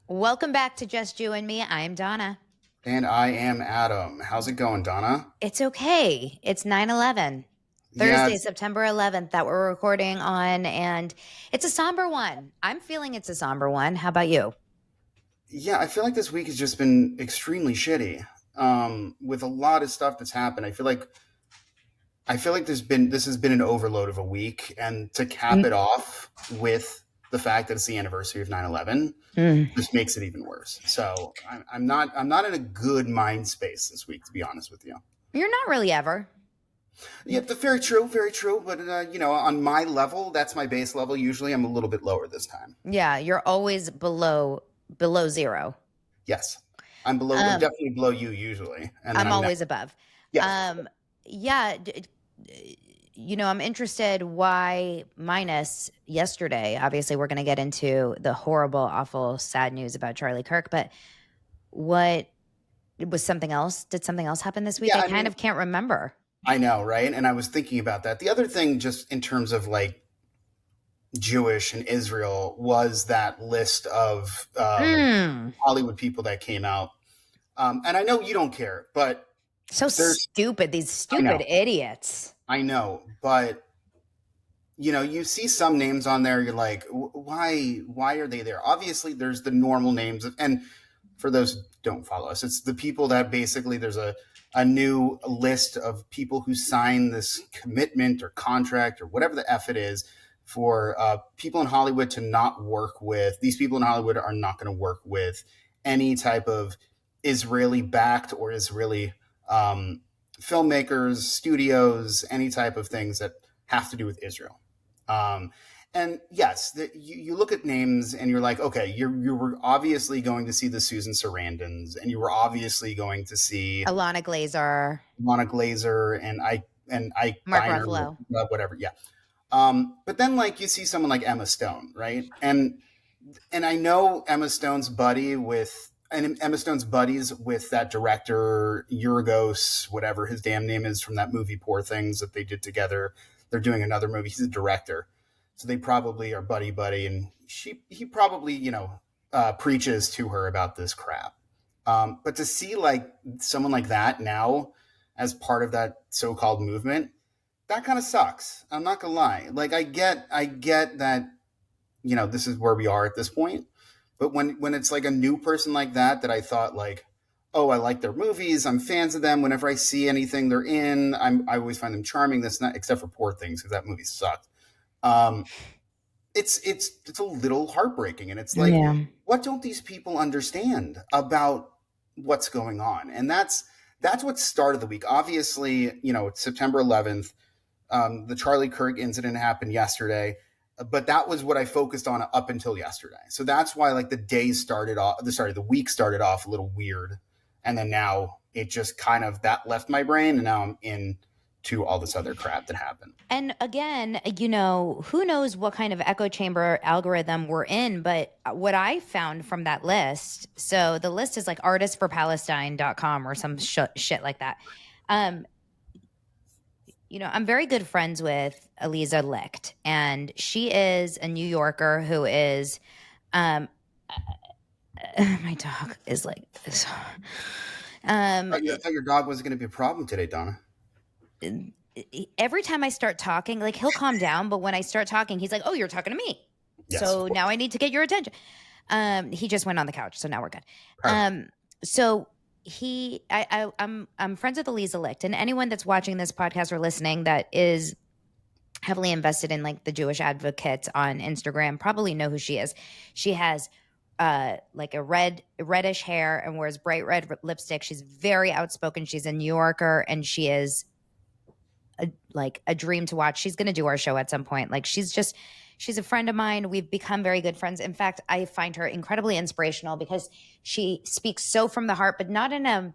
Welcome back to Just You and Me. I'm Donna. And I am Adam. How's it going, Donna? It's okay. It's 9/11, Yeah, Thursday, September 11th, that we're recording on, and it's a somber one. I'm feeling it's a somber one. How about you? yeah, I feel like this week has just been extremely shitty. With a lot of stuff that's happened. I feel like this has been an overload of a week, and to cap it off with the fact that it's the anniversary of 9/11 Mm. just makes it even worse. So I'm not in a good mind space this week, to be honest with you. You're not really ever. Yeah, very true, very true. But on my level, that's my base level. Usually, I'm a little bit lower this time. Yeah, you're always below zero. Yes. I'm Um, definitely below you usually. And then I'm I'm next. always above. Yes. Yeah, I'm interested why minus yesterday. Obviously, we're going to get into the horrible, awful, sad news about Charlie Kirk, but what was something else? Did something else happen this week? Yeah. I I kind mean, of can't remember. I know, right? And I was thinking about that. The other thing, just in terms of like Jewish and Israel, was that list of Mm, Hollywood people that came out. And I know you don't care, but so there's, stupid. These I stupid know, idiots. I know, but you see some names on there. You're like, why are they there? Obviously, there's the normal names, and for those who don't follow us, it's the people that basically there's a new list of people who sign this commitment or contract or whatever the F it is for people in Hollywood to not work with. These people in Hollywood are not going to work with any type of Israeli backed or Israeli filmmakers, studios, any type of things that have to do with Israel. Um, and yes, you look at names and you're like, okay, you were obviously going to see the Susan Sarandons, and you were obviously going to see Alana Glazer, Lana Glazer and Ike Mark Biner, Ruffalo. whatever. Yeah. But then like you see someone like Emma Stone, right? And I know Emma Stone's buddies with that director Yorgos, whatever his damn name is, from that movie Poor Things that they did together. They're doing another movie. He's a director, so they probably are buddy buddy, and he probably preaches to her about this crap. But to see like someone like that now as part of that so-called movement, that kind of sucks. I'm not gonna lie. Like I get that this is where we are at this point. But when it's like a new person like that I thought like, oh, I like their movies, I'm fans of them. Whenever I see anything they're in, I always find them charming. That's not except for Poor Things because that movie sucked. Um, it's a little heartbreaking, and it's like, Yeah. what don't these people understand about what's going on? And that's what started the week. Obviously, it's September 11th. The Charlie Kirk incident happened yesterday, but that was what I focused on up until yesterday. So that's why like the week started off a little weird, and then now it just kind of that left my brain, and now I'm in to all this other crap that happened. And again, who knows what kind of echo chamber algorithm we're in, but what I found from that list, so the list is like artistforpalestine.com or some shit like that. I'm very good friends with Eliza Licht, and she is a New Yorker who is, my dog is like this. I thought your dog was going to be a problem today, Donna. Every time I start talking, like he'll calm down, but when I start talking, he's like, "Oh, you're talking to me." Yes, So now I need to get your attention. He just went on the couch, so now we're good. perfect. So I'm friends with Eliza Licht, and anyone that's watching this podcast or listening that is heavily invested in like the Jewish advocates on Instagram probably know who she is. She has like a reddish hair and wears bright red lipstick. She's very outspoken. She's a New Yorker, and she is a dream to watch. She's going to do our show at some point. Like she's a friend of mine. We've become very good friends. In fact, I find her incredibly inspirational because she speaks so from the heart, but not in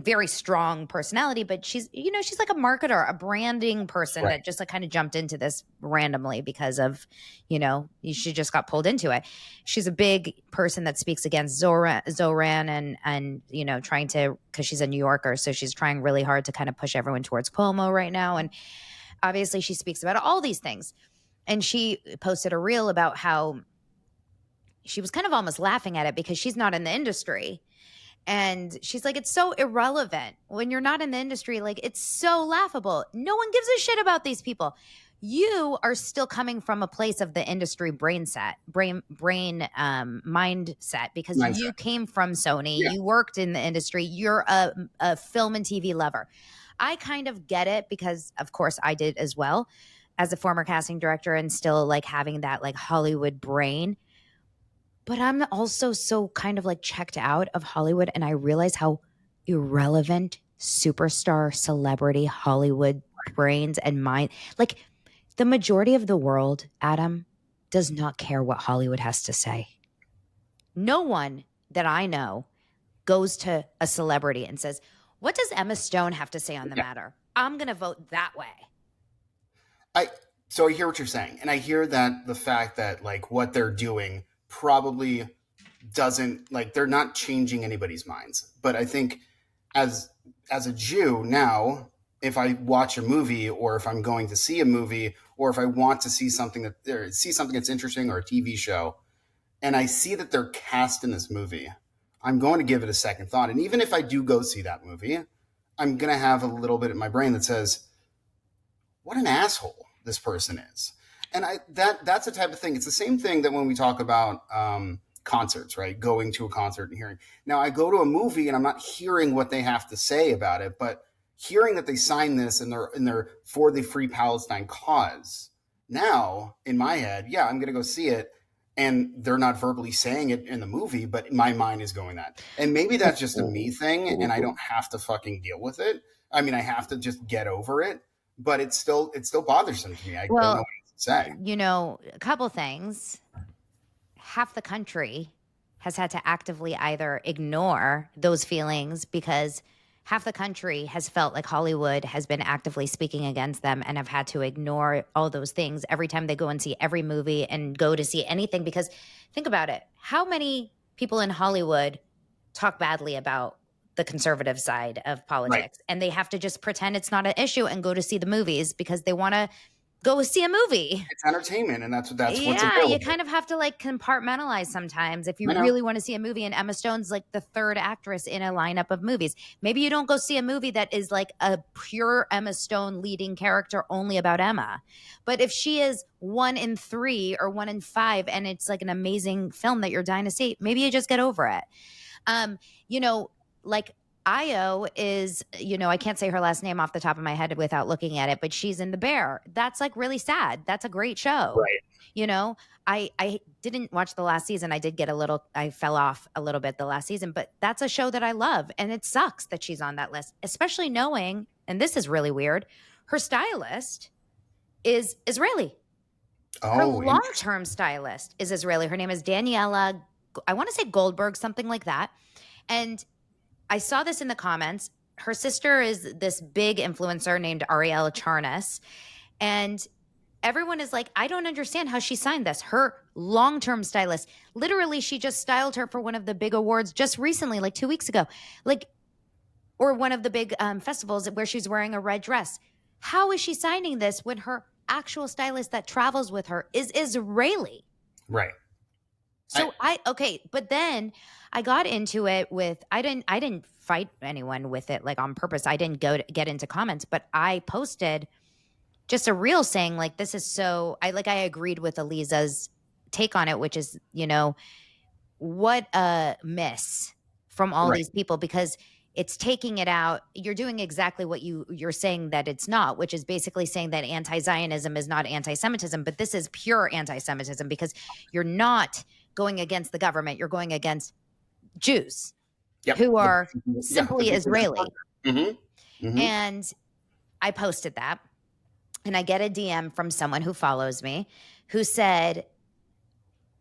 very strong personality, but she's like a marketer, a branding person Right. that just like kind of jumped into this randomly because of, she just got pulled into it. She's a big person that speaks against Zoran and trying to, because she's a New Yorker, so she's trying really hard to kind of push everyone towards Cuomo right now. And obviously she speaks about all these things. And she posted a reel about how she was kind of almost laughing at it because she's not in the industry. And she's like, it's so irrelevant when you're not in the industry. Like, it's so laughable. No one gives a shit about these people. You are still coming from a place of the industry mindset because Mindset. you came from Sony. Yeah. You worked in the industry. You're a film and TV lover. I kind of get it because, of course, I did as well as a former casting director and still like having that like Hollywood brain. But I'm also so kind of like checked out of Hollywood, and I realize how irrelevant superstar celebrity Hollywood brains and mind, like the majority of the world, Adam, does not care what Hollywood has to say. No one that I know goes to a celebrity and says, what does Emma Stone have to say on the matter? I'm going to vote that way. So I hear what you're saying. And I hear that the fact that like what they're doing probably doesn't, like, they're not changing anybody's minds. But I think as a Jew now, if I watch a movie or if I'm going to see a movie or if I want to see something that's interesting or a TV show and I see that they're cast in this movie, I'm going to give it a second thought. And even if I do go see that movie, I'm going to have a little bit in my brain that says, what an asshole this person is. And that's the type of thing. It's the same thing that when we talk about concerts, right? Going to a concert and hearing. Now, I go to a movie and I'm not hearing what they have to say about it, but hearing that they signed this and they're for the Free Palestine cause. Now, in my head, yeah, I'm going to go see it. And they're not verbally saying it in the movie, but my mind is going that. And maybe that's just a me thing, and I don't have to fucking deal with it. I mean, I have to just get over it, but it's still bothersome to me. I don't know what to say. You know, a couple things. Half the country has had to actively either ignore those feelings because half the country has felt like Hollywood has been actively speaking against them and have had to ignore all those things every time they go and see every movie and go to see anything. Because think about it. How many people in Hollywood talk badly about the conservative side of politics? Right. And they have to just pretend it's not an issue and go to see the movies because they want to go see a movie. It's entertainment, and that's what's available. Yeah, you kind of have to like compartmentalize sometimes if you really want to see a movie. And Emma Stone's like the third actress in a lineup of movies. Maybe you don't go see a movie that is like a pure Emma Stone leading character only about Emma. But if she is 1 in 3 or 1 in 5 and it's like an amazing film that you're dying to see, maybe you just get over it. You know, like Io is, you know, I can't say her last name off the top of my head without looking at it, but she's in The Bear. That's like really sad. That's a great show. Right. You know, I didn't watch the last season. I fell off a little bit the last season, but that's a show that I love. And it sucks that she's on that list, especially knowing, and this is really weird, her stylist is Israeli. Her long-term stylist is Israeli. Her name is Daniela, I want to say Goldberg, something like that. And I saw this in the comments. Her sister is this big influencer named Arielle Charnas. And everyone is like, I don't understand how she signed this. Her long-term stylist, literally, she just styled her for one of the big awards just recently, like 2 weeks ago, or one of the big festivals where she's wearing a red dress. How is she signing this when her actual stylist that travels with her is Israeli? Right. So but then I got into it with, I didn't fight anyone with it like on purpose. I didn't get into comments, but I posted just a reel saying like, this is so, I agreed with Eliza's take on it, which is, you know, what a miss from all these people, because it's taking it out. You're doing exactly what you're saying that it's not, which is basically saying that anti-Zionism is not anti-Semitism, but this is pure anti-Semitism because you're not going against the government. You're going against Jews who are simply Israeli. Mm-hmm. Mm-hmm. And I posted that, and I get a DM from someone who follows me who said,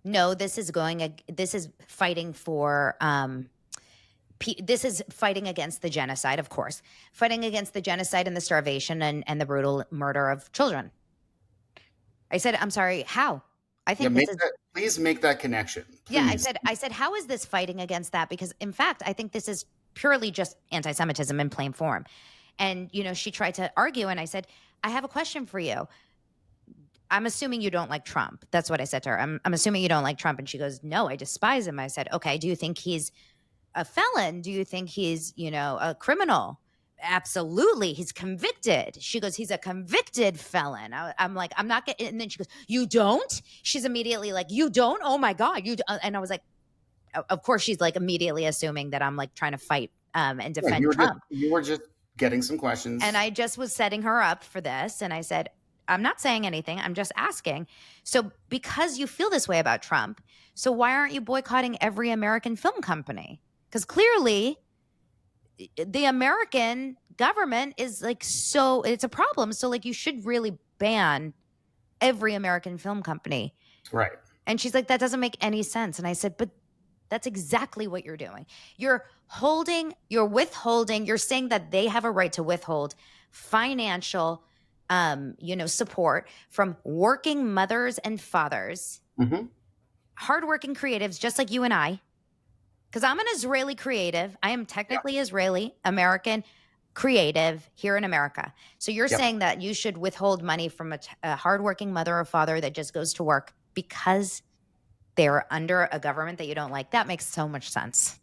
no, this is fighting for, this is fighting against the genocide, of course, fighting against the genocide and the starvation and the brutal murder of children. I said, I'm sorry, how? I think please make that connection. Please. Yeah, I said, how is this fighting against that? Because in fact, I think this is purely just anti-Semitism in plain form. And, you know, she tried to argue, and I said, I have a question for you. I'm assuming you don't like Trump. That's what I said to her. I'm assuming you don't like Trump. And she goes, no, I despise him. I said, okay, do you think he's a felon? Do you think he's, a criminal? Absolutely. He's convicted. She goes, he's a convicted felon. I'm like, I'm not getting, and then she goes, you don't? She's immediately like, you don't? Oh my God. And I was like, of course she's like immediately assuming that I'm like trying to fight and Yeah, defend Trump. you were just getting some questions. And I just was setting her up for this. And I said, I'm not saying anything. I'm just asking. So because you feel this way about Trump, so why aren't you boycotting every American film company? Because clearly the American government is like, so it's a problem. So like you should really ban every American film company. Right. And she's like, that doesn't make any sense. And I said, but that's exactly what you're doing. You're withholding, you're saying that they have a right to withhold financial, support from working mothers and fathers, hardworking creatives, just like you and I, because I'm an Israeli creative. I am technically Israeli, American creative here in America. So you're saying that you should withhold money from a hardworking mother or father that just goes to work because they're under a government that you don't like. That makes so much sense.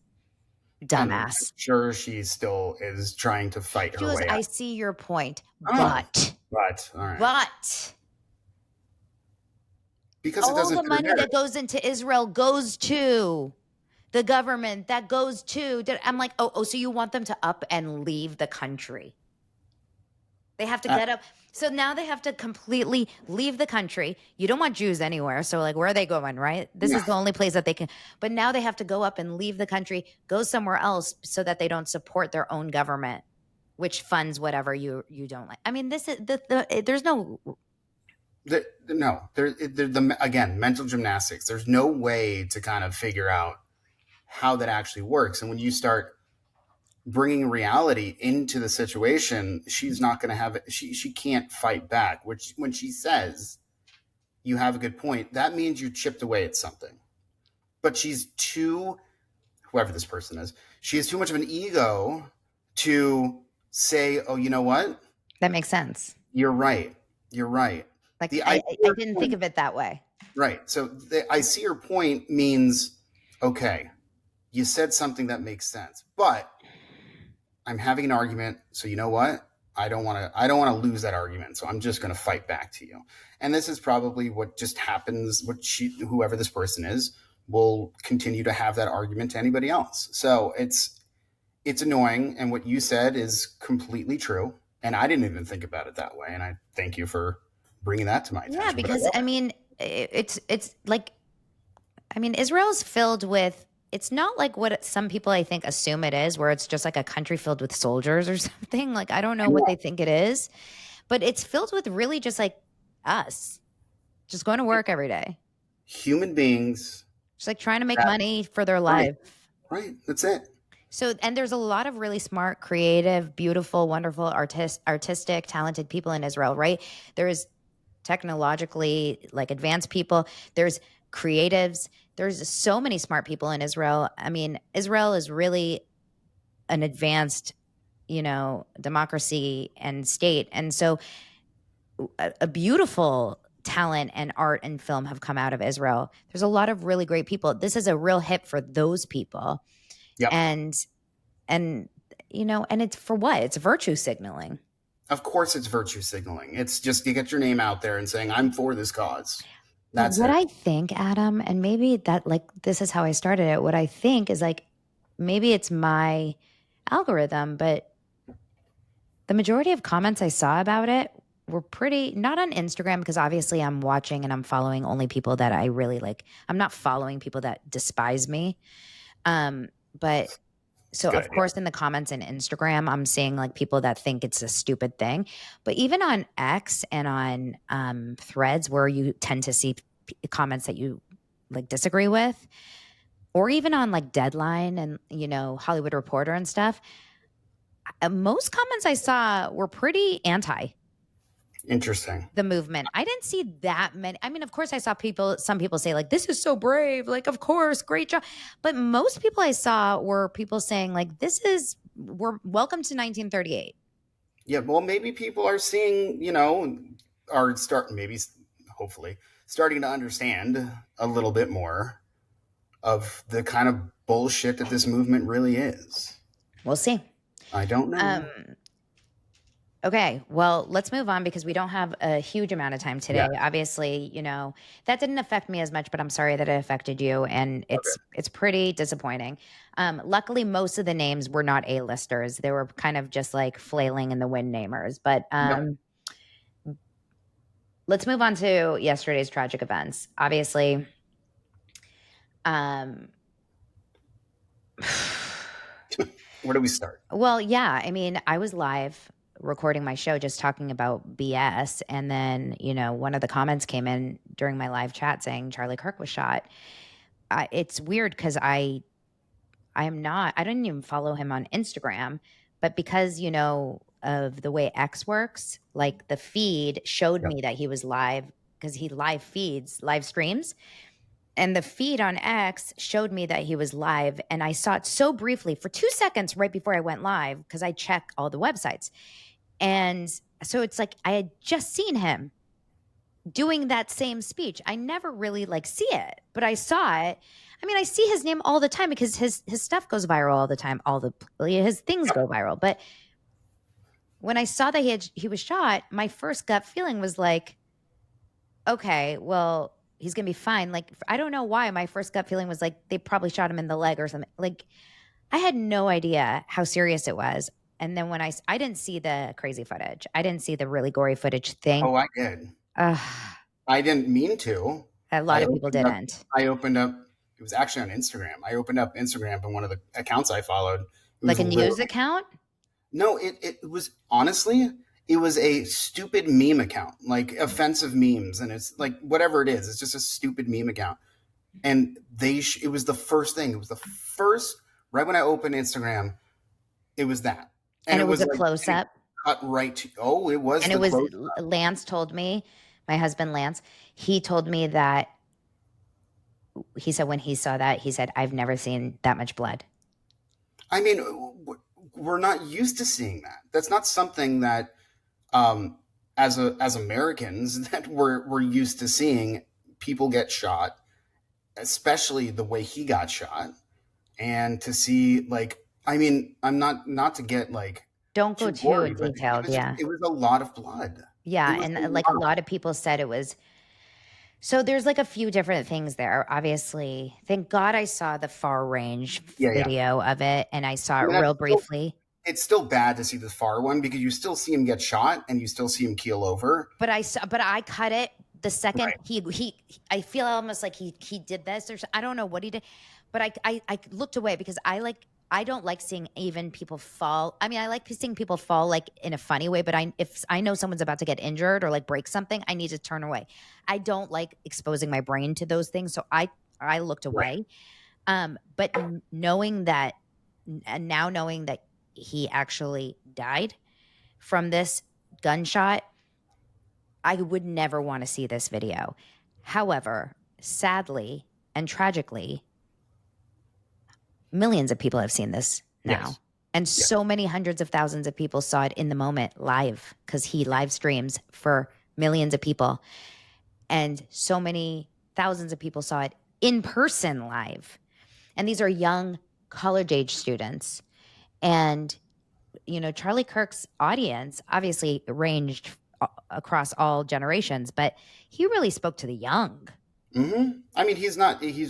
Dumbass. I'm sure she still is trying to fight her way out. I see your point, but all right. But because it doesn't all the money that goes into Israel goes to the government, that goes to, I'm like, oh, so you want them to up and leave the country? They have to get up. So now they have to completely leave the country. You don't want Jews anywhere. So like, where are they going, right? This is the only place that they can. But now they have to go up and leave the country, go somewhere else so that they don't support their own government, which funds whatever you don't like. I mean, this is there's no. Again, mental gymnastics. There's no way to kind of figure out how that actually works. And when you start bringing reality into the situation, she's not going to have it. She can't fight back, which when she says you have a good point, that means you chipped away at something. But whoever this person is, she has too much of an ego to say, oh, you know what? That makes sense. You're right. Like I didn't think of it that way. Right. So I see your point means, okay, you said something that makes sense, but I'm having an argument. So you know what? I don't want to lose that argument. So I'm just going to fight back to you. And this is probably what just happens. Whoever this person is will continue to have that argument to anybody else. So it's annoying. And what you said is completely true. And I didn't even think about it that way. And I thank you for bringing that to my attention. Yeah, because I mean, it's like, I mean, Israel's filled with, it's not like what some people I think assume it is, where it's just like a country filled with soldiers or something. Like, I don't know what they think it is, but it's filled with really just like us, just going to work every day. Human beings. Just like trying to make money for their life. Right. That's it. So, and there's a lot of really smart, creative, beautiful, wonderful, artistic, talented people in Israel, right? There's technologically like advanced people. There's creatives. There's so many smart people in Israel. I mean, Israel is really an advanced, democracy and state. And so a beautiful talent and art and film have come out of Israel. There's a lot of really great people. This is a real hit for those people. Yep. And it's for what? It's virtue signaling. Of course it's virtue signaling. It's just you get your name out there and saying, I'm for this cause. That's what I think, Adam, and maybe that like this is how I started it. What I think is like maybe it's my algorithm, but the majority of comments I saw about it were pretty, not on Instagram, because obviously I'm watching and I'm following only people that I really like. I'm not following people that despise me. But so of course in the comments in Instagram, I'm seeing like people that think it's a stupid thing, but even on X and on Threads, where you tend to see comments that you like disagree with, or even on like Deadline and, Hollywood Reporter and stuff, most comments I saw were pretty anti. Interesting. The movement. I didn't see that many. I mean, of course I saw some people say like, this is so brave. Like, of course, great job. But most people I saw were people saying like, we're welcome to 1938. Yeah. Well, maybe people are seeing, maybe hopefully starting to understand a little bit more of the kind of bullshit that this movement really is. We'll see. I don't Um, know. okay, well, let's move on because we don't have a huge amount of time Yeah. today. Obviously, that didn't affect me as much, but I'm sorry that it affected you, and Okay. it's pretty disappointing. Luckily, most of the names were not A-listers; they were kind of just like flailing in the wind namers. But Yep. let's move on to yesterday's tragic events. Obviously, um, Where do we start? well, yeah. I mean, I was live recording my show just talking about BS. And then, one of the comments came in during my live chat saying Charlie Kirk was shot. It's weird because I didn't even follow him on Instagram, but because, of the way X works, like the feed showed Yep. me that he was live because he live streams. And the feed on X showed me that he was live. And I saw it so briefly for 2 seconds right before I went live because I check all the websites. And so it's like I had just seen him doing that same speech. I never really see it, but I saw it. I mean, I see his name all the time because his stuff goes viral all the time. His things go viral. But when I saw that he was shot, my first gut feeling was like, okay, well, he's gonna be fine. Like, I don't know why my first gut feeling was like they probably shot him in the leg or something. Like, I had no idea how serious it was. And then when I didn't see the crazy footage. I didn't see the really gory footage thing. Oh, I did. Ugh, I didn't mean to. a lot I of people opened up. didn't. I opened up. It was actually on Instagram. I opened up Instagram, and one of the accounts I followed. It Like was a news literally account? no. It was honestly. It was a stupid meme account, like offensive memes, and it's like whatever it is. It's just a stupid meme account, and it was the first thing. It was the first right when I opened Instagram. It was that, and And it it was was a like close it up. cut right to. Oh, it was And it the was close. Lance told me, my husband Lance, he told me that he said when he saw that, he said, I've never seen that much blood. I mean, we're not used to seeing that. That's not something that, as Americans, that we're used to seeing people get shot, especially the way he got shot, and to see I mean, I'm not to get Don't go too too gory, but detailed. Yeah. it was a lot of blood. It Yeah. was And a like a lot. lot of people said it was. So there's like a few different things there. Obviously, thank God I saw the far range Yeah, yeah. video of it and I saw I it mean, real briefly. it's still bad to see the far one because you still see him get shot and you still see him keel over. But I cut it the second Right. he I feel almost like he did this or I don't know what he did, but I looked away because I don't like seeing even people fall. I mean, I like seeing people fall like in a funny way, but if I know someone's about to get injured or like break something, I need to turn away. I don't like exposing my brain to those things, so I looked Right. away. But knowing that and now knowing that he actually died from this gunshot, I would never want to see this video. However, sadly and tragically, millions of people have seen this now. Yes. And Yes. so many hundreds of thousands of people saw it in the moment live because he live streams for millions of people. And so many thousands of people saw it in person live. And these are young college age students. And, Charlie Kirk's audience obviously ranged across all generations, but he really spoke to the young. I mean, he's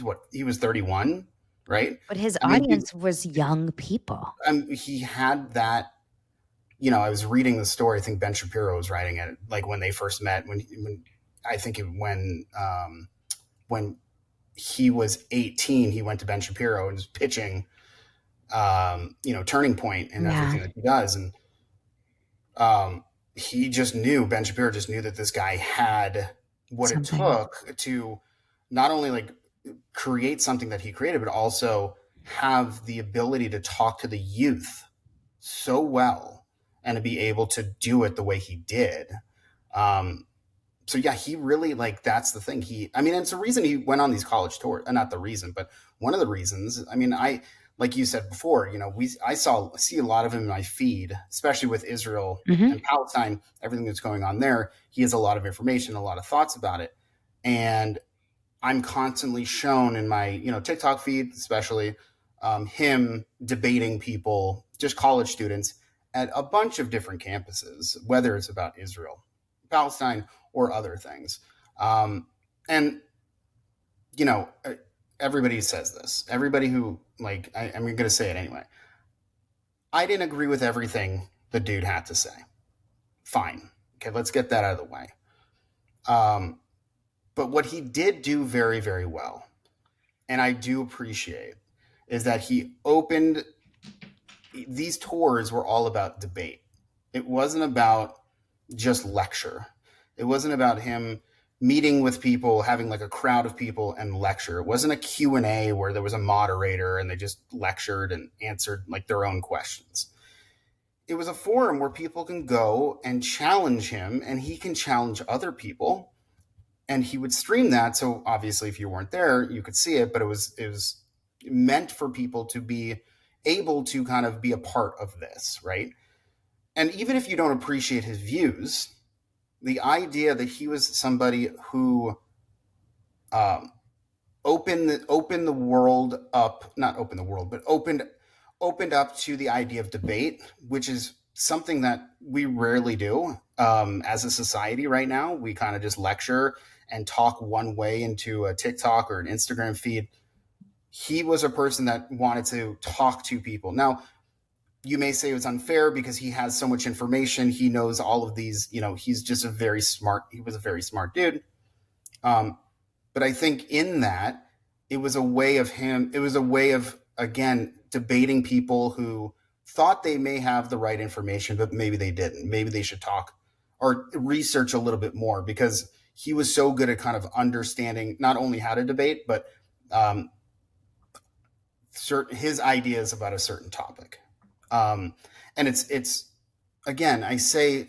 what? He was 31, right? But his I mean, audience was young people. he had that. I was reading the story. I think Ben Shapiro was writing it, like when they first met. When I think when he was 18, he went to Ben Shapiro and was pitching, Turning Point and Yeah. everything that he does, and he just knew Ben Shapiro just knew that this guy had what it Something. took to not only create something that he created, but also have the ability to talk to the youth so well and to be able to do it the way he did. So yeah, he really that's the thing. I mean, it's the reason he went on these college tours. Not the reason, but one of the reasons. I mean, like you said before, I see a lot of him in my feed, especially with Israel Hmm. and Palestine, everything that's going on there. He has a lot of information, a lot of thoughts about it. And I'm constantly shown in my, TikTok feed, especially, him debating people, just college students, at a bunch of different campuses, whether it's about Israel, Palestine, or other things. And you know, everybody says this. Everybody who, like, I'm going to say it anyway. I didn't agree with everything the dude had to say. Fine. Okay, let's get that out of the way. But what he did do very, very well, and I do appreciate, is that he opened, these tours were all about debate. It wasn't about just lecture. It wasn't about him meeting with people, having like a crowd of people and lecture. It wasn't a Q&A where there was a moderator and they just lectured and answered like their own questions. It was a forum where people can go and challenge him, and he can challenge other people, and he would stream that. So obviously if you weren't there, you could see it, but it was meant for people to be able to kind of be a part of this, right? And even if you don't appreciate his views, the idea that he was somebody who opened the world up, not opened the world, but opened up to the idea of debate, which is something that we rarely do as a society right now. We kind of just lecture and talk one way into a TikTok or an Instagram feed. He was a person that wanted to talk to people. Now, you may say it was unfair because he has so much information. He knows all of these, he's just he was a very smart dude. But I think in that, it was a way of, again, debating people who thought they may have the right information, but maybe they didn't. Maybe they should talk or research a little bit more, because he was so good at kind of understanding not only how to debate, but his ideas about a certain topic. And it's again, I say,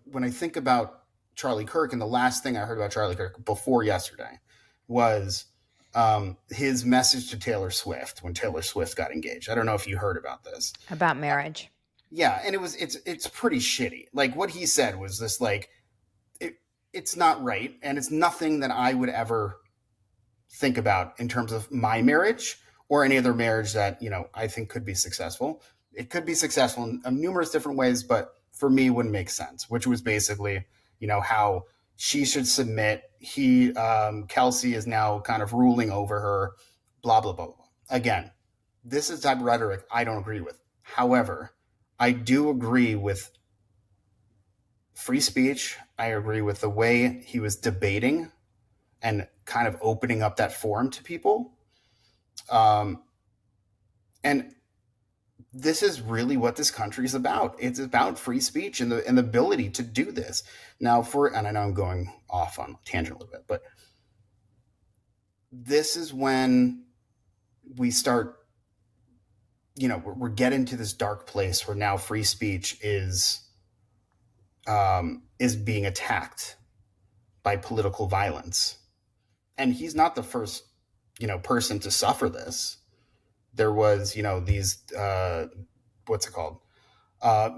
when I think about Charlie Kirk, and the last thing I heard about Charlie Kirk before yesterday was his message to Taylor Swift when Taylor Swift got engaged. I don't know if you heard about this. About marriage. Yeah, and it's pretty shitty. Like, what he said was this, like, it's not right, and it's nothing that I would ever think about in terms of my marriage or any other marriage that, I think could be successful. It could be successful in numerous different ways, but for me, wouldn't make sense, which was basically, how she should submit. Kelsey is now kind of ruling over her, blah, blah, blah, blah. Again, this is type of rhetoric I don't agree with. However, I do agree with free speech. I agree with the way he was debating and kind of opening up that forum to people. And this is really what this country is about. It's about free speech and the ability to do this. Now, and I know I'm going off on a tangent a little bit, but this is when we start, we're getting to this dark place where now free speech is being attacked by political violence. And he's not the first, person to suffer this. There was, these, what's it called?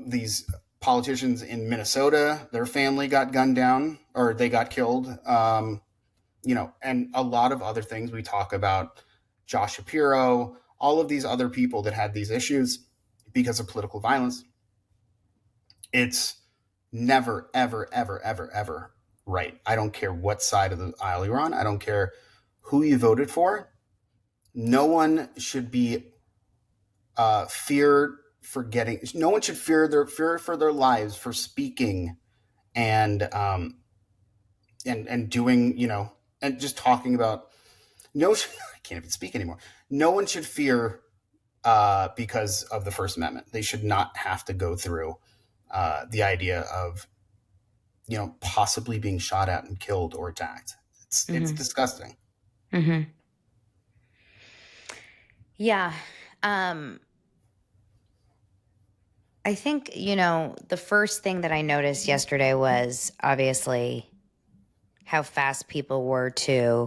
These politicians in Minnesota, their family got gunned down, or they got killed. And a lot of other things we talk about, Josh Shapiro, all of these other people that had these issues because of political violence. It's never, ever, ever, ever, ever right. I don't care what side of the aisle you're on. I don't care who you voted for. No one should be feared for getting. No one should fear for their lives for speaking and doing, and just talking about. No, I can't even speak anymore. No one should fear because of the First Amendment. They should not have to go through the idea of, possibly being shot at and killed or attacked. It's disgusting. Mm-hmm. Yeah. I think, the first thing that I noticed yesterday was obviously how fast people were to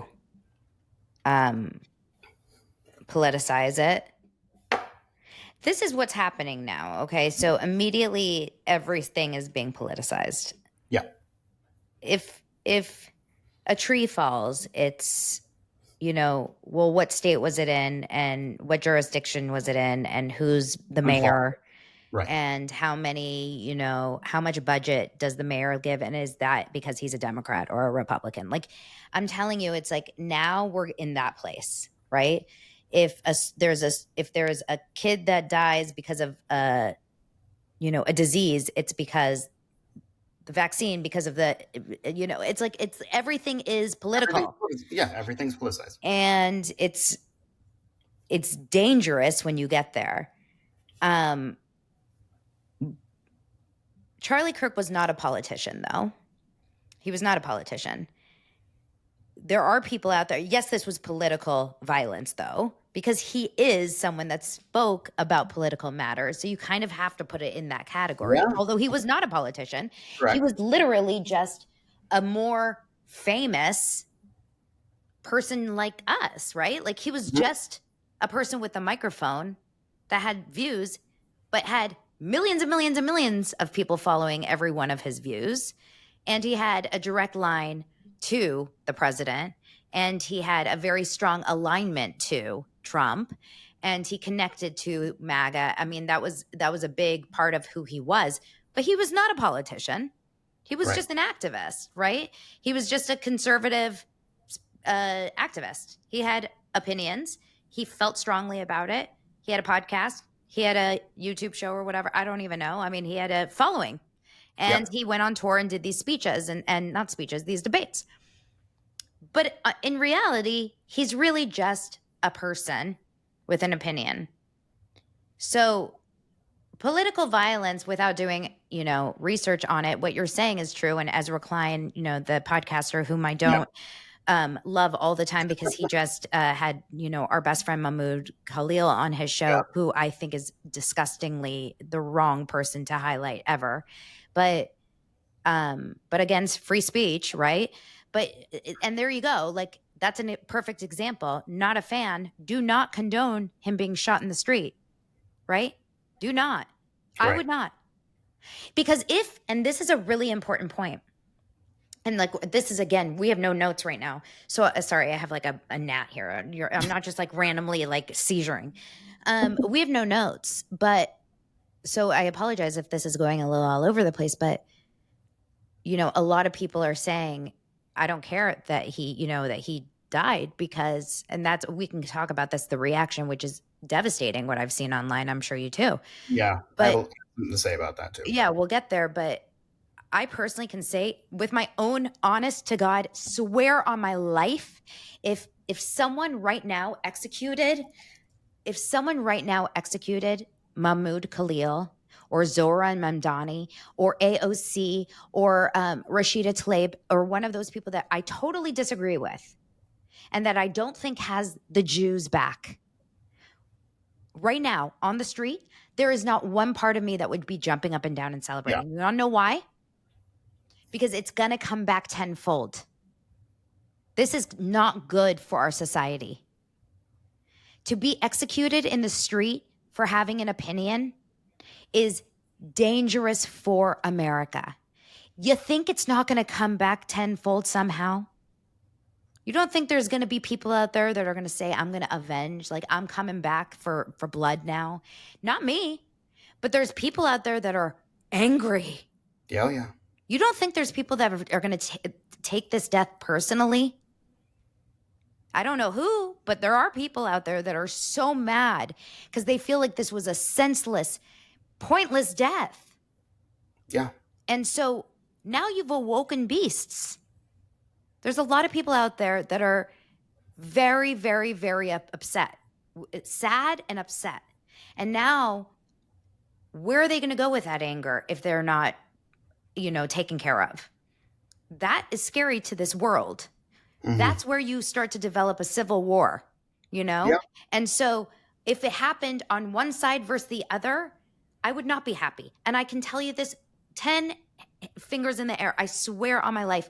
politicize it. This is what's happening now, okay? So immediately everything is being politicized. Yeah. If a tree falls, it's, well, what state was it in and what jurisdiction was it in and who's the I'm following. mayor Right. and how much budget does the mayor give? And is that because he's a Democrat or a Republican? Like, I'm telling you, it's like now we're in that place, right? If there's a kid that dies because of a disease, it's because the vaccine, because of it's like everything is political, Everything's politicized. and it's dangerous when you get there. Charlie Kirk was not a politician, though. He was not a politician. There are people out there. Yes, this was political violence, though, because he is someone that spoke about political matters. So you kind of have to put it in that category. Yeah. Although he was not a politician, he Correct. was literally just a more famous person like us, right? Like, he was just a person with a microphone that had views, but had millions and millions and millions of people following every one of his views. And he had a direct line to the president, and he had a very strong alignment to Trump, and he connected to MAGA. I mean, that was a big part of who he was, but he was not a politician. He was Right. just an activist, right? He was just a conservative activist. He had opinions. He felt strongly about it. He had a podcast. He had a YouTube show or whatever. I don't even know. I mean, he had a following. And he went on tour and did these speeches and not speeches, these debates. But in reality, he's really just a person with an opinion. So political violence without doing, research on it, what you're saying is true. And Ezra Klein, the podcaster whom I don't love all the time because he just had, our best friend Mahmoud Khalil on his show, who I think is disgustingly the wrong person to highlight ever. But against free speech, right? And there you go. Like, that's a perfect example. Not a fan. Do not condone him being shot in the street, right? Do not. I would not. Because and this is a really important point. And like, this is, again, we have no notes right now. So sorry, I have like a gnat here. I'm not just like randomly like seizuring. We have no notes, but so I apologize if this is going a little all over the place, but a lot of people are saying, I don't care that he died because, and we can talk about this, the reaction, which is devastating, what I've seen online. I'm sure you too. Yeah. But I have something to say about that too. Yeah, we'll get there. But I personally can say, with my own honest to God, swear on my life, if someone right now executed Mahmoud Khalil or Zora Mamdani or AOC or Rashida Tlaib or one of those people that I totally disagree with and that I don't think has the Jews back, right now on the street, there is not one part of me that would be jumping up and down and celebrating. You want to know why? Because it's going to come back tenfold. This is not good for our society. To be executed in the street for having an opinion is dangerous for America. You think it's not going to come back tenfold somehow? You don't think there's going to be people out there that are going to say, I'm going to avenge, like I'm coming back for blood now? Not me. But there's people out there that are angry. Yeah. You don't think there's people that are going to take this death personally? I don't know who, but there are people out there that are so mad because they feel like this was a senseless, pointless death. Yeah. And so now you've awoken beasts. There's a lot of people out there that are very, very, very upset, sad and upset. And now, where are they going to go with that anger if they're not, taken care of? That is scary to this world. Mm-hmm. That's where you start to develop a civil war, Yeah. And so if it happened on one side versus the other, I would not be happy. And I can tell you this, 10 fingers in the air, I swear on my life.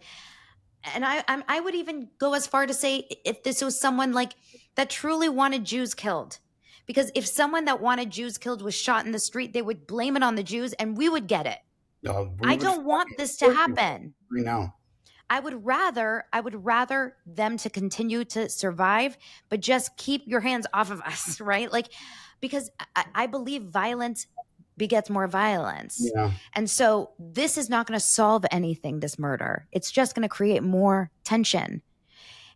And I would even go as far to say, if this was someone like that truly wanted Jews killed, because if someone that wanted Jews killed was shot in the street, they would blame it on the Jews and we would get it. I don't want this to happen. We know. I would rather them to continue to survive, but just keep your hands off of us, right? Like, because I believe violence begets more violence. Yeah. And so this is not going to solve anything, this murder. It's just going to create more tension.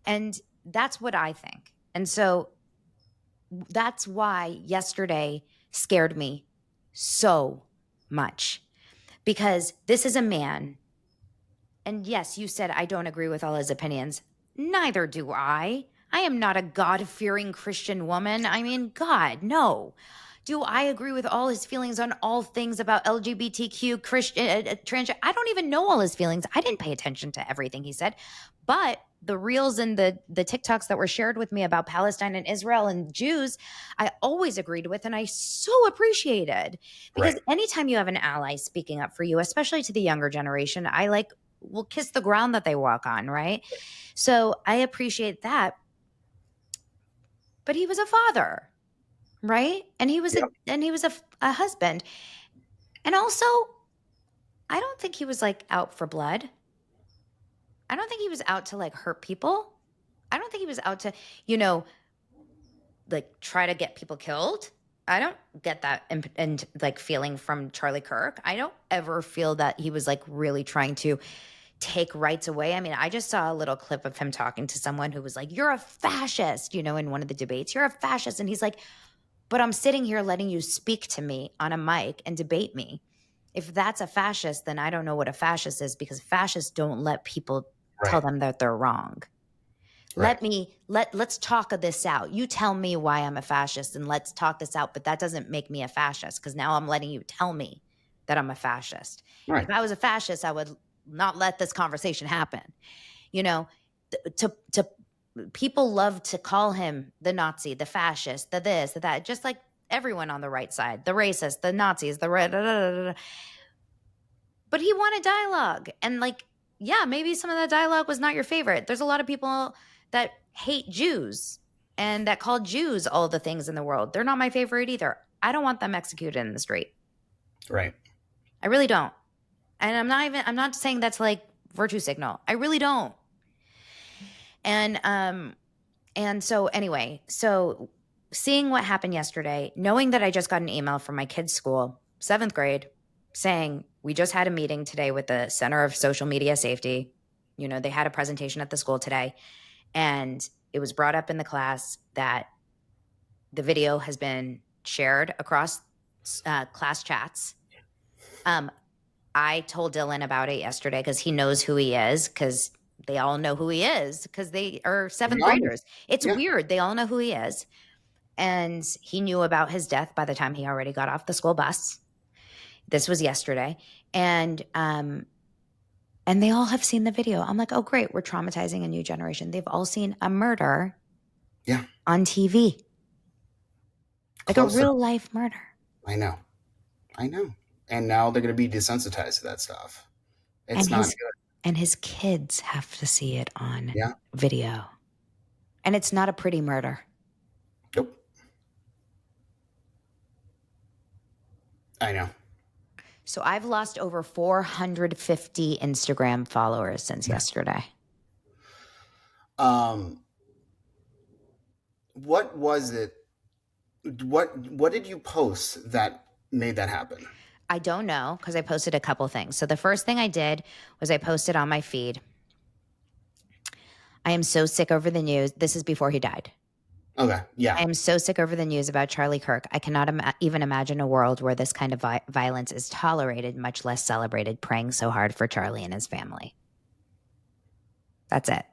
And that's what I think. And so that's why yesterday scared me so much, because this is a man. And yes, you said I don't agree with all his opinions. Neither do I. I am not a God-fearing Christian woman. I mean, God, no. Do I agree with all his feelings on all things about LGBTQ, Christian, trans? I don't even know all his feelings. I didn't pay attention to everything he said. But the reels and the TikToks that were shared with me about Palestine and Israel and Jews, I always agreed with, and I so appreciated. Because Right. anytime you have an ally speaking up for you, especially to the younger generation, I like will kiss the ground that they walk on, right? So I appreciate that. But he was a father, right? And he was Yep. a husband. And also, I don't think he was like out for blood. I don't think he was out to like hurt people. I don't think he was out to, like try to get people killed. I don't get that and like feeling from Charlie Kirk. I don't ever feel that he was like really trying to take rights away. I mean, I just saw a little clip of him talking to someone who was like, "You're a fascist," in one of the debates. "You're a fascist." And he's like, "But I'm sitting here letting you speak to me on a mic and debate me. If that's a fascist, then I don't know what a fascist is, because fascists don't let people tell Right. them that they're wrong. Right. Let's talk this out. You tell me why I'm a fascist and let's talk this out, but that doesn't make me a fascist, because now I'm letting you tell me that I'm a fascist. And Right. if I was a fascist, I would not let this conversation happen." To people love to call him the Nazi, the fascist, the this, the that, just like everyone on the right side, the racist, the Nazis, the red. But he wanted dialogue. And like, yeah, maybe some of that dialogue was not your favorite. There's a lot of people that hate Jews and that call Jews all the things in the world. They're not my favorite either. I don't want them executed in the street. Right. I really don't. And I'm not saying that's like virtue signal. I really don't. And so anyway, so seeing what happened yesterday, knowing that I just got an email from my kid's school, 7th grade, saying, "We just had a meeting today with the Center of Social Media Safety." They had a presentation at the school today, and it was brought up in the class that the video has been shared across class chats. I told Dylan about it yesterday because he knows who he is, because they all know who he is, because they are 7th graders. It's Yeah. weird. They all know who he is. And he knew about his death by the time he already got off the school bus. This was yesterday. And they all have seen the video. I'm like, oh, great. We're traumatizing a new generation. They've all seen a murder on TV. Like a real life murder. I know. And now they're going to be desensitized to that stuff. It's not good. And his kids have to see it on Yeah. video. And it's not a pretty murder. Nope. I know. So I've lost over 450 Instagram followers since yesterday. What was it? What did you post that made that happen? I don't know, because I posted a couple things. So the first thing I did was I posted on my feed, "I am so sick over the news." This is before he died. Okay. Yeah. "I am so sick over the news about Charlie Kirk. I cannot even imagine a world where this kind of violence is tolerated, much less celebrated. Praying so hard for Charlie and his family." That's it.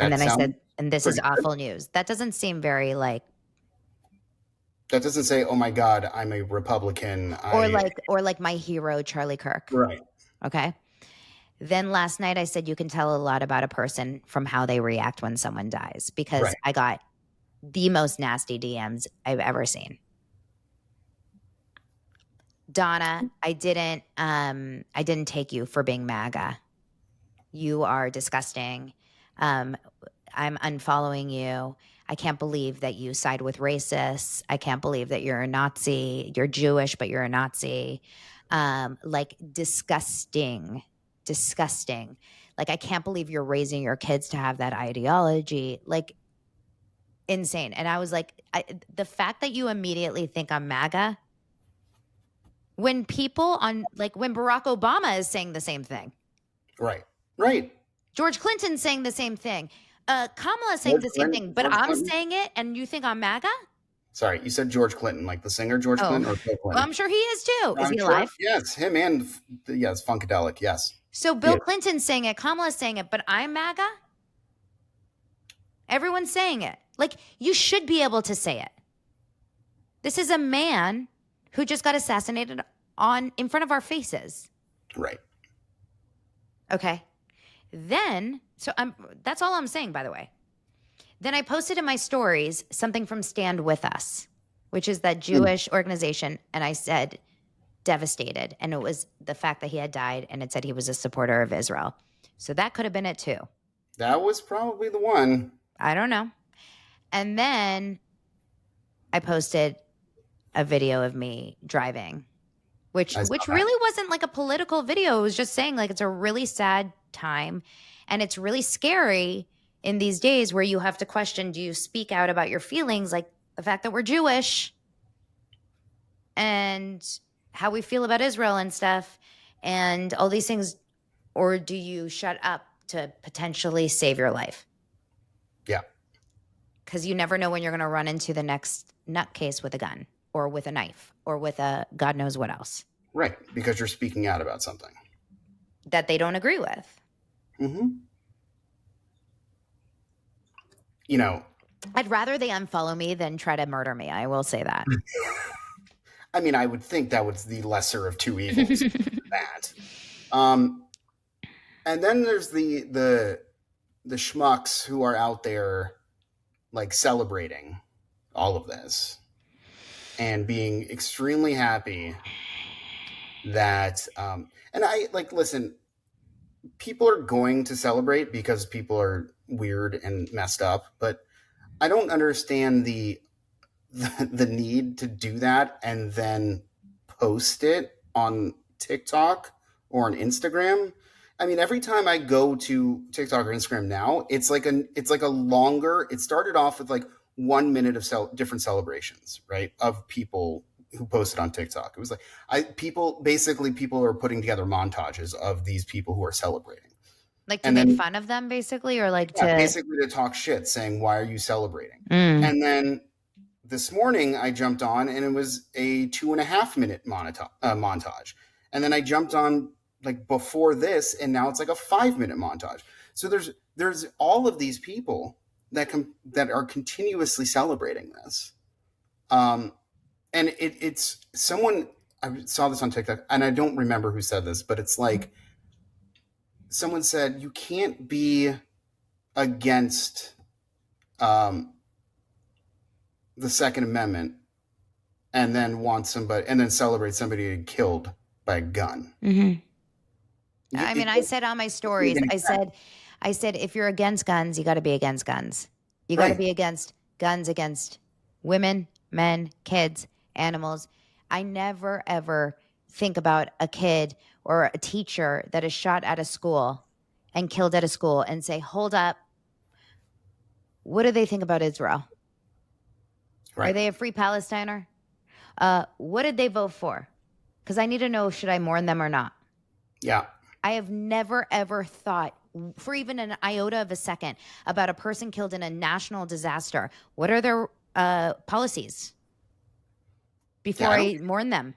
And then I said, "And this is awful news." That doesn't seem very like. That doesn't say, "Oh my God, I'm a Republican." Or like my hero, Charlie Kirk. Right. Okay. Then last night I said, you can tell a lot about a person from how they react when someone dies, because I got the most nasty DMs I've ever seen. "Donna, I didn't take you for being MAGA. You are disgusting. I'm unfollowing you. I can't believe that you side with racists. I can't believe that you're a Nazi. You're Jewish, but you're a Nazi. Like disgusting. Like, I can't believe you're raising your kids to have that ideology. Like, insane. And I was like, the fact that you immediately think I'm MAGA when people when Barack Obama is saying the same thing. Right. Right. George Clinton's saying the same thing. Kamala's saying George the same Clinton, thing, but George I'm Clinton. saying it and you think I'm MAGA? Sorry, you said George Clinton, like the singer George Oh, Clinton or Bill well, Clinton? I'm sure he is too. Is I'm he sure. alive? Yes, him and yes, Funkadelic. Yes. So Yeah. Bill Clinton's saying it, Kamala's saying it, but I'm MAGA? Everyone's saying it. Like, you should be able to say it. This is a man who just got assassinated in front of our faces. Right. Okay. Then, that's all I'm saying, by the way. Then I posted in my stories something from Stand With Us, which is that Jewish organization. And I said, devastated. And it was the fact that he had died, and it said he was a supporter of Israel. So that could have been it too. That was probably the one. I don't know. And then I posted a video of me driving, which really wasn't like a political video. It was just saying like it's a really sad time and it's really scary in these days where you have to question, do you speak out about your feelings, like the fact that we're Jewish and how we feel about Israel and stuff and all these things, or do you shut up to potentially save your life? Yeah. Because you never know when you're going to run into the next nutcase with a gun or with a knife or with a God knows what else. Right, because you're speaking out about something that they don't agree with. Mm-hmm. You know, I'd rather they unfollow me than try to murder me. I will say that. I mean, I would think that was the lesser of two evils. That. And then there's the schmucks who are out there like celebrating all of this and being extremely happy that and I like listen, people are going to celebrate because people are weird and messed up, but I don't understand the need to do that and then post it on TikTok or on Instagram. I mean, every time I go to TikTok or Instagram now, it's like a longer. It started off with like 1 minute of different celebrations, right, of people who posted on TikTok. It was like people are putting together montages of these people who are celebrating, like to make fun of them, basically, or like basically to talk shit, saying why are you celebrating? And then this morning I jumped on and it was a 2.5 minute montage. And then I jumped on like before this and now it's like a 5 minute montage. So there's all of these people that are continuously celebrating this. And it's someone, I saw this on TikTok and I don't remember who said this, but it's like someone said you can't be against the Second Amendment and then celebrate somebody killed by a gun. Mm-hmm. I mean, I said on my stories, I said, if you're against guns, you got to be against guns. You got to be against guns against women, men, kids, animals. I never, ever think about a kid or a teacher that is shot at a school and killed at a school and say, hold up. What do they think about Israel? Right. Are they a free Palestiner? What did they vote for? Because I need to know, should I mourn them or not? Yeah. I have never, ever thought for even an iota of a second about a person killed in a national disaster. What are their policies before I mourn them?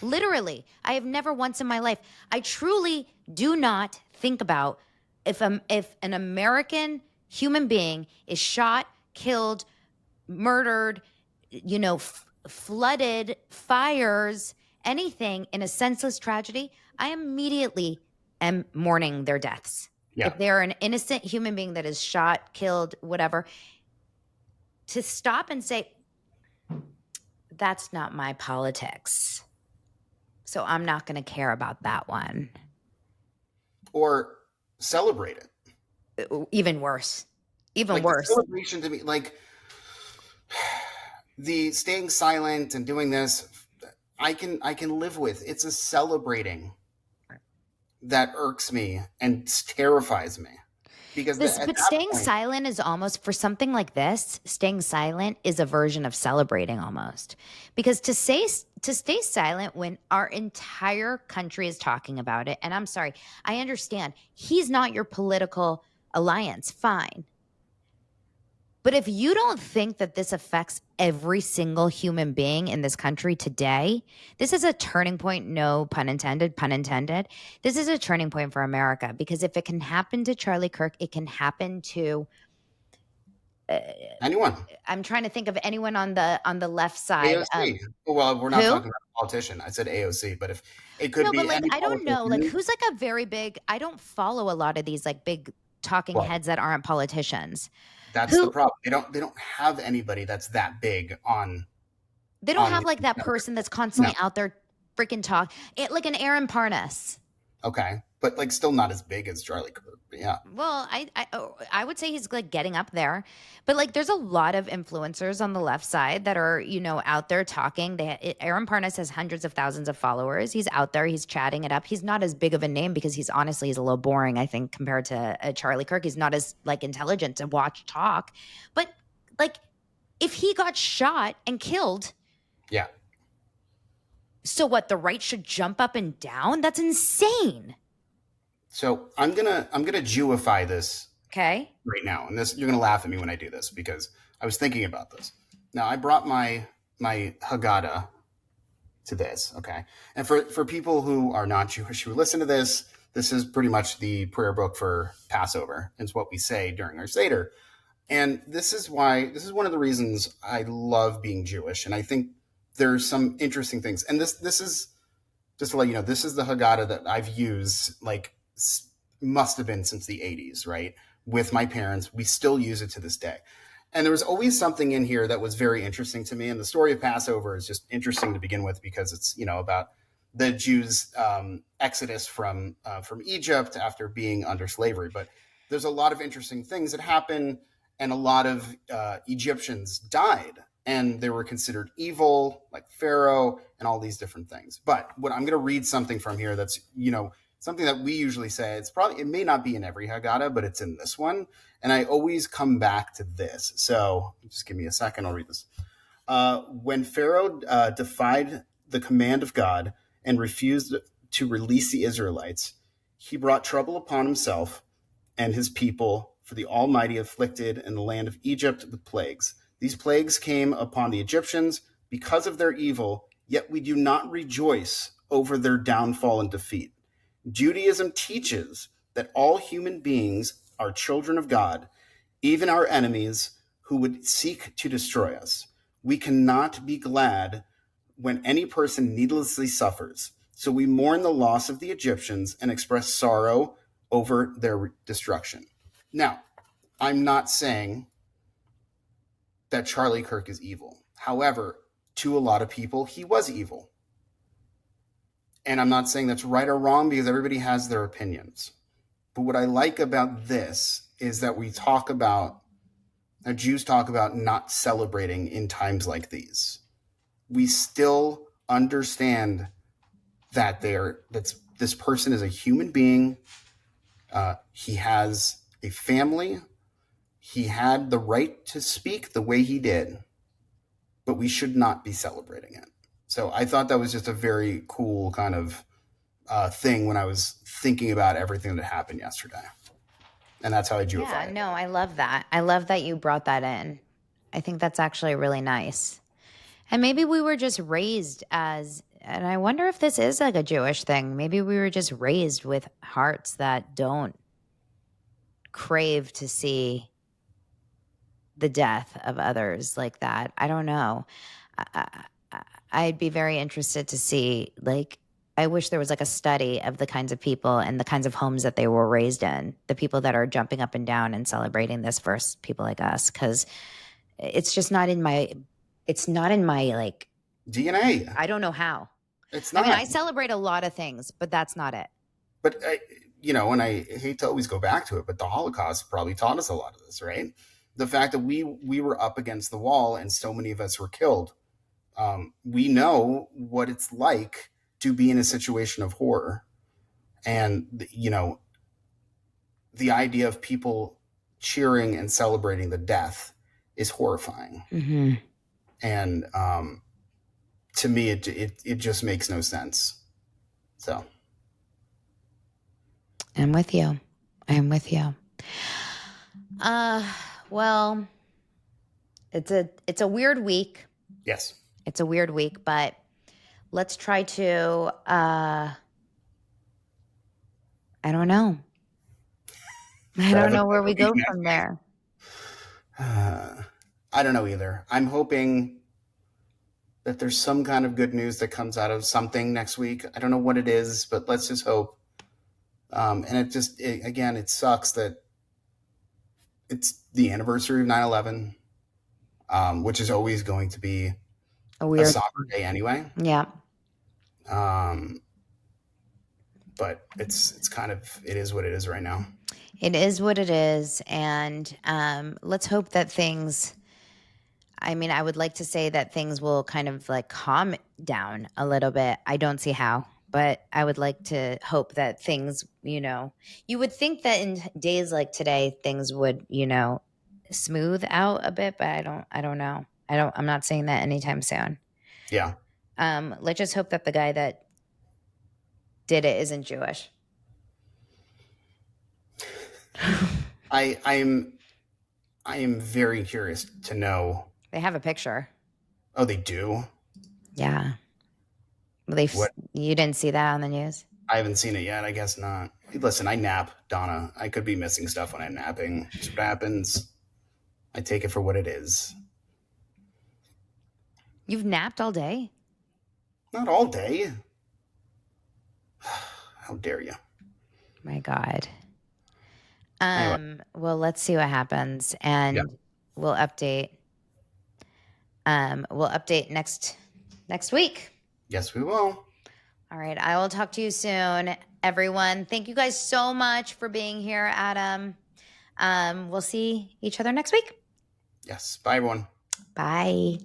Literally, I have never once in my life. I truly do not think about if an American human being is shot, killed, murdered, flooded, fires, anything in a senseless tragedy, I immediately am mourning their deaths. Yeah. If they're an innocent human being that is shot, killed, whatever, to stop and say, that's not my politics. So I'm not going to care about that one. Or celebrate it. Even worse. Even worse. Celebration to me, like the staying silent and doing this, I can live with. It's a celebrating that irks me and terrifies me because This, at but that staying point, silent is almost, for something like this, staying silent is a version of celebrating almost. Because to stay silent when our entire country is talking about it, and I'm sorry, I understand he's not your political alliance, fine. But if you don't think that this affects every single human being in this country today, this is a turning point. No pun intended, pun intended. This is a turning point for America, because if it can happen to Charlie Kirk, it can happen to, uh, anyone, I'm trying to think of anyone on the left side. AOC. Well, we're not Who? talking about a politician. I said AOC, but if it could No, but be like any I don't know, like politician, who's like a very big. I don't follow a lot of these like big talking well, heads that aren't politicians. that's the Who, problem. They don't have anybody that's that big they don't on have the like that network. person that's No, constantly out there freaking talk it, like an Aaron Parnas. okay, but like still not as big as Charlie Kirk. But yeah, Well, I would say he's like getting up there, but like there's a lot of influencers on the left side that are, out there talking. Aaron Parnas has hundreds of thousands of followers. He's out there. He's chatting it up. He's not as big of a name because he's a little boring, I think, compared to Charlie Kirk. He's not as like intelligent to watch talk, but like if he got shot and killed, yeah. so what? The right should jump up and down? That's insane. So I'm gonna Jewify this Okay. right now, and this you're gonna laugh at me when I do this because I was thinking about this. Now I brought my Haggadah to this, okay, and for people who are not Jewish who listen to this, this is pretty much the prayer book for Passover. It's what we say during our Seder, and this is one of the reasons I love being Jewish, and I think there's some interesting things, and this is just to let you know, this is the Haggadah that I've used, like, must have been since the 80s, right? With my parents. We still use it to this day. And there was always something in here that was very interesting to me. And the story of Passover is just interesting to begin with because it's, about the Jews' exodus from Egypt after being under slavery. But there's a lot of interesting things that happen, and a lot of Egyptians died, and they were considered evil, like Pharaoh, and all these different things. But what I'm going to read something from here that's, something that we usually say. It may not be in every Haggadah, but it's in this one. And I always come back to this. So just give me a second. I'll read this. When Pharaoh defied the command of God and refused to release the Israelites, he brought trouble upon himself and his people, for the Almighty afflicted in the land of Egypt with plagues. These plagues came upon the Egyptians because of their evil, yet we do not rejoice over their downfall and defeat. Judaism teaches that all human beings are children of God, even our enemies who would seek to destroy us. We cannot be glad when any person needlessly suffers. So we mourn the loss of the Egyptians and express sorrow over their destruction. Now, I'm not saying that Charlie Kirk is evil. However, to a lot of people, he was evil. And I'm not saying that's right or wrong because everybody has their opinions. But what I like about this is that Jews talk about not celebrating in times like these. We still understand that this person is a human being. He has a family. He had the right to speak the way he did, but we should not be celebrating it. So I thought that was just a very cool kind of thing when I was thinking about everything that happened yesterday. And that's how I Yeah, Jewify it. no, I love that. I love that you brought that in. I think that's actually really nice. And maybe we were just raised as, and I wonder if this is like a Jewish thing. Maybe we were just raised with hearts that don't crave to see the death of others like that. I don't know. I'd be very interested to see, like, I wish there was like a study of the kinds of people and the kinds of homes that they were raised in, the people that are jumping up and down and celebrating this versus people like us. Cause it's just not in my, it's not in my, like, DNA. I don't know how. It's I mean, not. I celebrate a lot of things, but that's not it. But and I hate to always go back to it, but the Holocaust probably taught us a lot of this, right? The fact that we were up against the wall and so many of us were killed. We know what it's like to be in a situation of horror. And, the idea of people cheering and celebrating the death is horrifying. Mm-hmm. And to me, it just makes no sense. So I'm with you. I'm with you. Well, it's a weird week. yes, It's a weird week, but let's try to I don't know. I try to don't have a know where better we week go next from week. there. I don't know either. I'm hoping that there's some kind of good news that comes out of something next week. I don't know what it is, but let's just hope. And again, it sucks that it's the anniversary of 9/11, which is always going to be A a weird. somber day anyway. Yeah. Um, but it's kind of, it is what it is right now. It is what it is, and let's hope that things. I mean, I would like to say that things will kind of like calm down a little bit. I don't see how, but I would like to hope that things, you would think that in days like today, things would, smooth out a bit, but I don't know. I'm not saying that anytime soon. Yeah. Let's just hope that the guy that did it isn't Jewish. I am very curious to know. They have a picture. Oh, they do? Yeah. What? You didn't see that on the news? I haven't seen it yet. I guess not. Listen, I nap, Donna. I could be missing stuff when I'm napping. That's what happens. I take it for what it is. You've napped all day? Not all day. How dare you? My God. Anyway, Well, let's see what happens, yeah. and we'll update. We'll update next week. Yes, we will. All right. I will talk to you soon, everyone. Thank you guys so much for being here, Adam. We'll see each other next week. Yes. Bye, everyone. Bye.